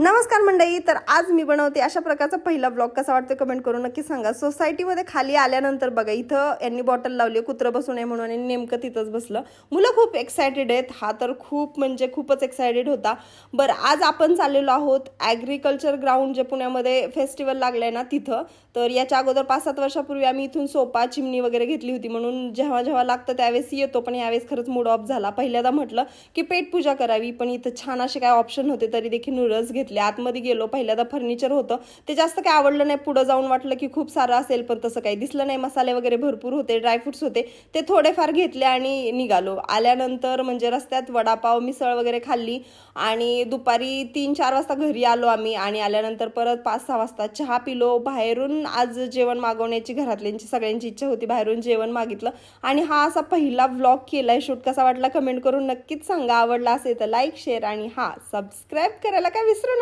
नमस्कार मंडळी. तर आज मी बनवते अशा प्रकारचा पहिला ब्लॉग. कसा वाटतो कमेंट करून नक्की सांगा. सोसायटीमध्ये खाली आल्यानंतर बघा इथं यांनी बॉटल लावली, कुत्रं बसू नये म्हणून, आणि नेमकं तिथंच बसलं. मुलं खूप एक्सायटेड आहेत. हा तर खूप म्हणजे खूपच एक्सायटेड होता. बरं, आज आपण चाललेलो आहोत ॲग्रिकल्चर ग्राउंड, जे पुण्यामध्ये फेस्टिवल लागलं आहे ना तिथं. तर याच्या अगोदर 5-7 वर्षापूर्वी आम्ही इथून सोपा चिमणी वगैरे घेतली होती, म्हणून जेव्हा जेव्हा लागतं त्यावेळेस येतो. पण यावेळेस खरंच मूड ऑफ झाला. पहिल्यांदा म्हटलं की पेटपूजा करावी, पण इथं छान असे काय ऑप्शन होते तरी देखील नुडल्स घेतले. आतमध्ये गेलो, पहिल्यांदा फर्निचर होतं, ते जास्त काय आवडलं नाही. पुढं जाऊन वाटलं की खूप सारं असेल, पण तसं काही दिसलं नाही. मसाले वगैरे भरपूर होते, ड्रायफ्रुट्स होते, ते थोडेफार घेतले आणि निघालो. आल्यानंतर म्हणजे रस्त्यात वडापाव मिसळ वगैरे खाल्ली आणि दुपारी 3-4 वाजता घरी आलो आम्ही. आणि आल्यानंतर परत 5-6 वाजता चहा पिलो. बाहेरून आज जेवण मागवण्याची घरातल्यांची सगळ्यांची इच्छा होती, बाहेरून जेवण मागितलं. आणि हा असा पहिला व्लॉग केलाय शूट. कसा वाटला कमेंट करून नक्कीच सांगा. आवडला असेल तर लाईक, शेअर आणि सबस्क्राईब करायला काय विसरू